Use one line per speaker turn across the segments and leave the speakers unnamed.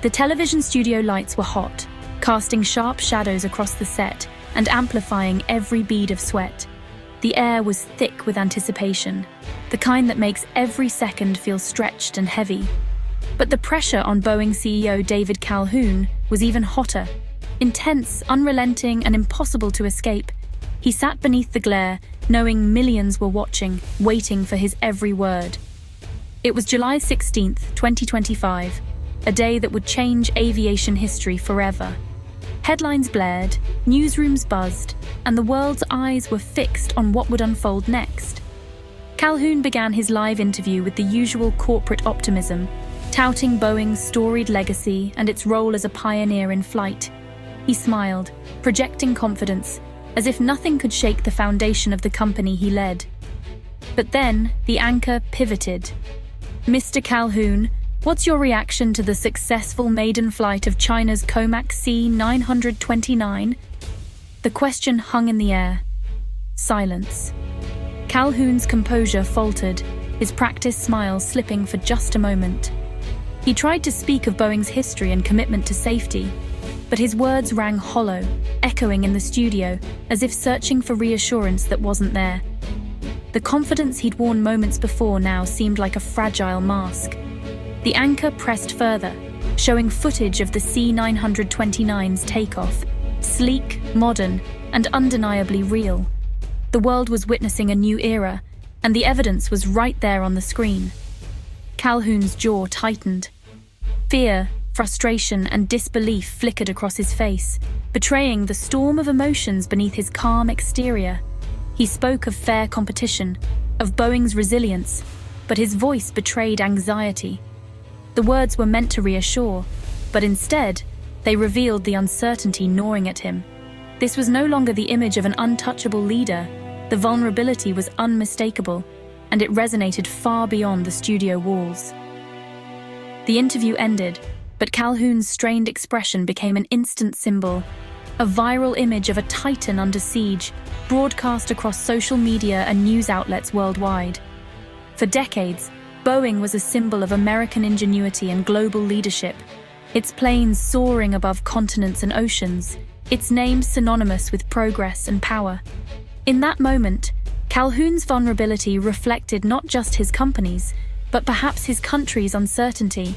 The television studio lights were hot, casting sharp shadows across the set and amplifying every bead of sweat. The air was thick with anticipation, the kind that makes every second feel stretched and heavy. But the pressure on Boeing CEO David Calhoun was even hotter. Intense, unrelenting, and impossible to escape. He sat beneath the glare, knowing millions were watching, waiting for his every word. It was July 16th, 2025, a day that would change aviation history forever. Headlines blared, newsrooms buzzed, and the world's eyes were fixed on what would unfold next. Calhoun began his live interview with the usual corporate optimism, touting Boeing's storied legacy and its role as a pioneer in flight. He smiled, projecting confidence, as if nothing could shake the foundation of the company he led. But then, the anchor pivoted. "Mr. Calhoun, what's your reaction to the successful maiden flight of China's Comac C929? The question hung in the air. Silence. Calhoun's composure faltered, his practiced smile slipping for just a moment. He tried to speak of Boeing's history and commitment to safety, but his words rang hollow, echoing in the studio, as if searching for reassurance that wasn't there. The confidence he'd worn moments before now seemed like a fragile mask. The anchor pressed further, showing footage of the C929's takeoff, sleek, modern, and undeniably real. The world was witnessing a new era, and the evidence was right there on the screen. Calhoun's jaw tightened. Fear, frustration, and disbelief flickered across his face, betraying the storm of emotions beneath his calm exterior. He spoke of fair competition, of Boeing's resilience, but his voice betrayed anxiety. The words were meant to reassure, but instead, they revealed the uncertainty gnawing at him. This was no longer the image of an untouchable leader. The vulnerability was unmistakable, and it resonated far beyond the studio walls. The interview ended, but Calhoun's strained expression became an instant symbol, a viral image of a titan under siege, broadcast across social media and news outlets worldwide. For decades, Boeing was a symbol of American ingenuity and global leadership, its planes soaring above continents and oceans, its name synonymous with progress and power. In that moment, Calhoun's vulnerability reflected not just his company's, but perhaps his country's uncertainty.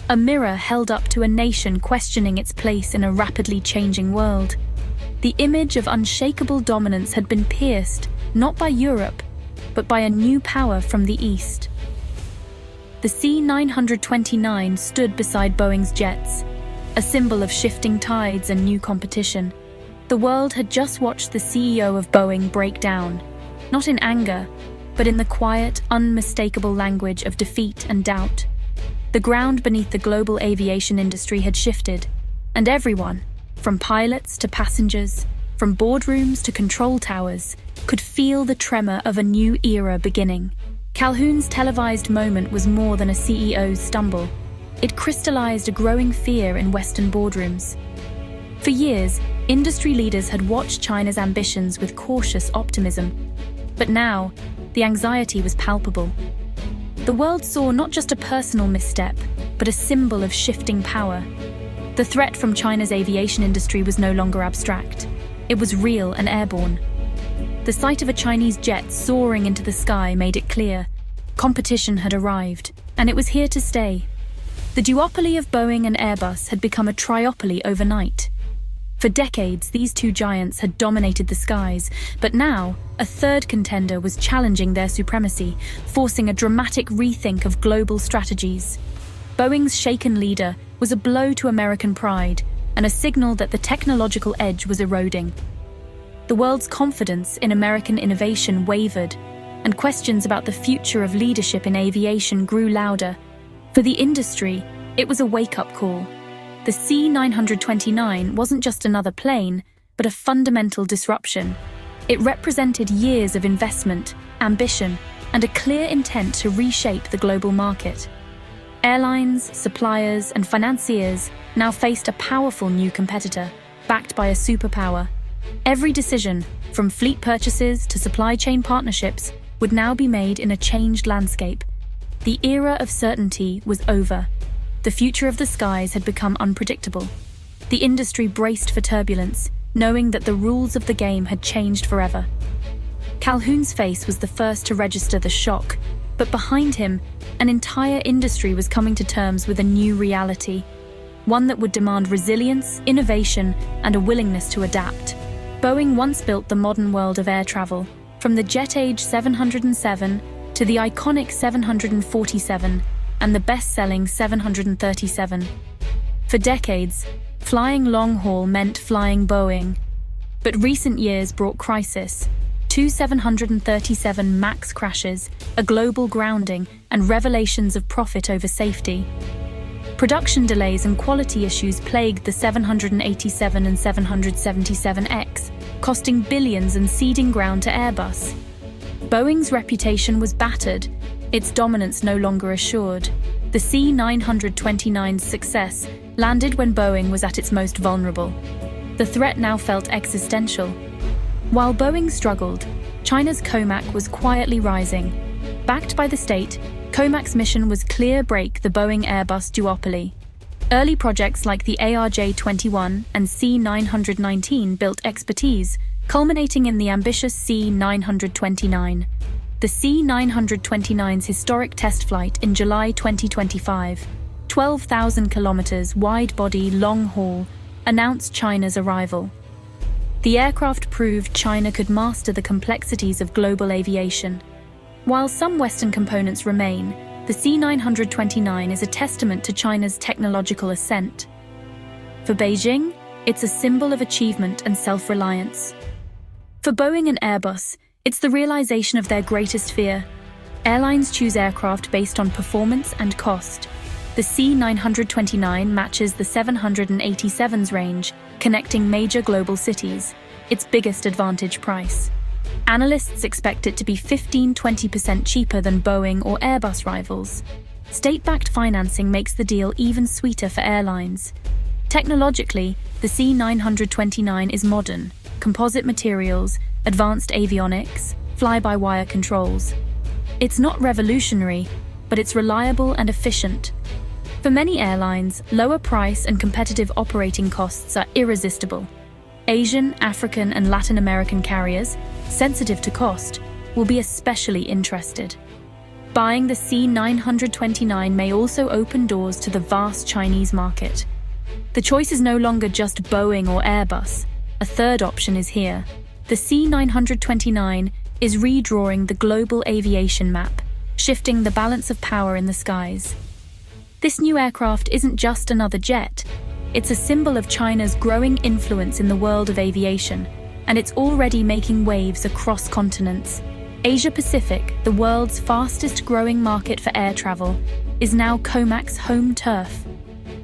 A mirror held up to a nation questioning its place in a rapidly changing world. The image of unshakable dominance had been pierced, not by Europe, but by a new power from the East. The C929 stood beside Boeing's jets, a symbol of shifting tides and new competition. The world had just watched the CEO of Boeing break down, not in anger, but in the quiet, unmistakable language of defeat and doubt. The ground beneath the global aviation industry had shifted, and everyone, from pilots to passengers, from boardrooms to control towers, could feel the tremor of a new era beginning. Calhoun's televised moment was more than a CEO's stumble. It crystallized a growing fear in Western boardrooms. For years, industry leaders had watched China's ambitions with cautious optimism. But now, the anxiety was palpable. The world saw not just a personal misstep, but a symbol of shifting power. The threat from China's aviation industry was no longer abstract. It was real and airborne. The sight of a Chinese jet soaring into the sky made it clear. Competition had arrived, and it was here to stay. The duopoly of Boeing and Airbus had become a triopoly overnight. For decades, these two giants had dominated the skies, but now, a third contender was challenging their supremacy, forcing a dramatic rethink of global strategies. Boeing's shaken leader was a blow to American pride, and a signal that the technological edge was eroding. The world's confidence in American innovation wavered, and questions about the future of leadership in aviation grew louder. For the industry, it was a wake-up call. The C929 wasn't just another plane, but a fundamental disruption. It represented years of investment, ambition, and a clear intent to reshape the global market. Airlines, suppliers, and financiers now faced a powerful new competitor, backed by a superpower. Every decision, from fleet purchases to supply chain partnerships, would now be made in a changed landscape. The era of certainty was over. The future of the skies had become unpredictable. The industry braced for turbulence, knowing that the rules of the game had changed forever. Calhoun's face was the first to register the shock, but behind him, an entire industry was coming to terms with a new reality, one that would demand resilience, innovation, and a willingness to adapt. Boeing once built the modern world of air travel, from the jet-age 707 to the iconic 747 and the best-selling 737. For decades, flying long-haul meant flying Boeing. But recent years brought crisis. 2 737 MAX crashes, a global grounding, and revelations of profit over safety. Production delays and quality issues plagued the 787 and 777X, costing billions and ceding ground to Airbus. Boeing's reputation was battered, its dominance no longer assured. The C929's success landed when Boeing was at its most vulnerable. The threat now felt existential. While Boeing struggled, China's COMAC was quietly rising. Backed by the state, COMAC's mission was clear break the Boeing-Airbus duopoly. Early projects like the ARJ-21 and C919 built expertise, culminating in the ambitious C929. The C929's historic test flight in July 2025, 12,000 kilometers wide-body long-haul, announced China's arrival. The aircraft proved China could master the complexities of global aviation. While some Western components remain, the C929 is a testament to China's technological ascent. For Beijing, it's a symbol of achievement and self-reliance. For Boeing and Airbus, it's the realization of their greatest fear. Airlines choose aircraft based on performance and cost. The C929 matches the 787's range, connecting major global cities, its biggest advantage price. Analysts expect it to be 15–20% cheaper than Boeing or Airbus rivals. State-backed financing makes the deal even sweeter for airlines. Technologically, the C929 is modern, composite materials, advanced avionics, fly-by-wire controls. It's not revolutionary, but it's reliable and efficient. For many airlines, lower price and competitive operating costs are irresistible. Asian, African, and Latin American carriers, sensitive to cost, will be especially interested. Buying the C929 may also open doors to the vast Chinese market. The choice is no longer just Boeing or Airbus. A third option is here. The C929 is redrawing the global aviation map, shifting the balance of power in the skies. This new aircraft isn't just another jet. It's a symbol of China's growing influence in the world of aviation, and it's already making waves across continents. Asia-Pacific, the world's fastest-growing market for air travel, is now COMAC's home turf.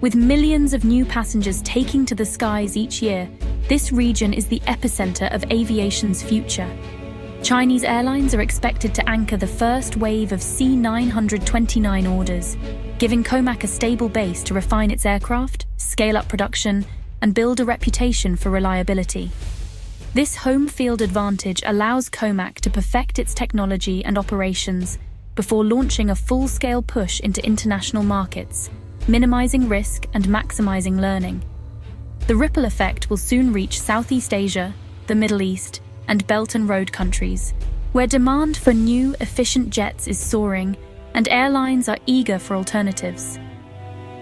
With millions of new passengers taking to the skies each year, this region is the epicenter of aviation's future. Chinese airlines are expected to anchor the first wave of C929 orders, giving COMAC a stable base to refine its aircraft, scale up production, and build a reputation for reliability. This home field advantage allows COMAC to perfect its technology and operations before launching a full-scale push into international markets, minimizing risk and maximizing learning. The ripple effect will soon reach Southeast Asia, the Middle East, and Belt and Road countries, where demand for new, efficient jets is soaring and airlines are eager for alternatives.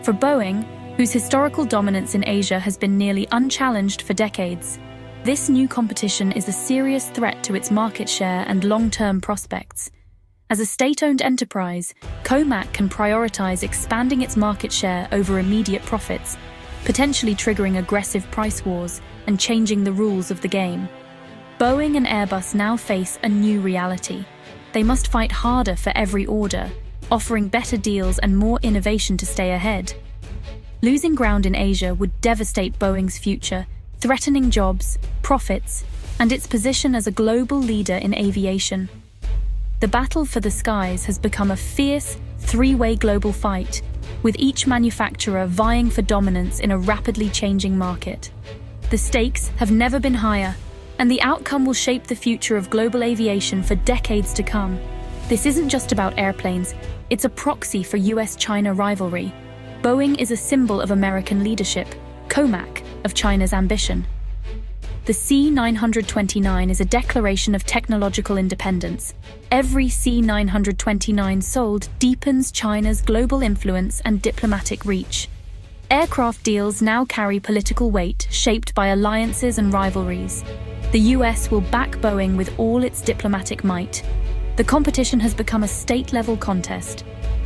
For Boeing, whose historical dominance in Asia has been nearly unchallenged for decades, this new competition is a serious threat to its market share and long-term prospects. As a state-owned enterprise, COMAC can prioritize expanding its market share over immediate profits, potentially triggering aggressive price wars and changing the rules of the game. Boeing and Airbus now face a new reality. They must fight harder for every order, offering better deals and more innovation to stay ahead. Losing ground in Asia would devastate Boeing's future, threatening jobs, profits, and its position as a global leader in aviation. The battle for the skies has become a fierce, three-way global fight, with each manufacturer vying for dominance in a rapidly changing market. The stakes have never been higher, and the outcome will shape the future of global aviation for decades to come. This isn't just about airplanes, it's a proxy for US-China rivalry. Boeing is a symbol of American leadership, COMAC, of China's ambition. The C929 is a declaration of technological independence. Every C929 sold deepens China's global influence and diplomatic reach. Aircraft deals now carry political weight, shaped by alliances and rivalries. The US will back Boeing with all its diplomatic might. The competition has become a state-level contest.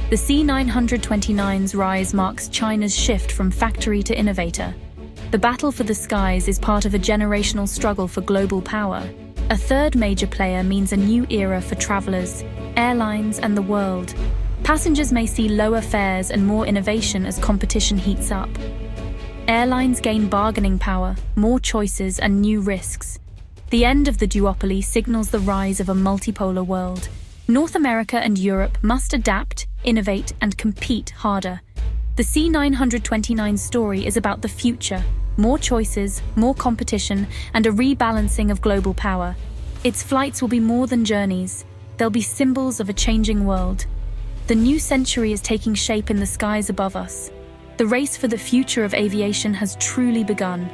The C929's rise marks China's shift from factory to innovator. The battle for the skies is part of a generational struggle for global power. A third major player means a new era for travelers, airlines, and the world. Passengers may see lower fares and more innovation as competition heats up. Airlines gain bargaining power, more choices, and new risks. The end of the duopoly signals the rise of a multipolar world. North America and Europe must adapt, innovate, and compete harder. The C929 story is about the future, more choices, more competition, and a rebalancing of global power. Its flights will be more than journeys. They'll be symbols of a changing world. The new century is taking shape in the skies above us. The race for the future of aviation has truly begun.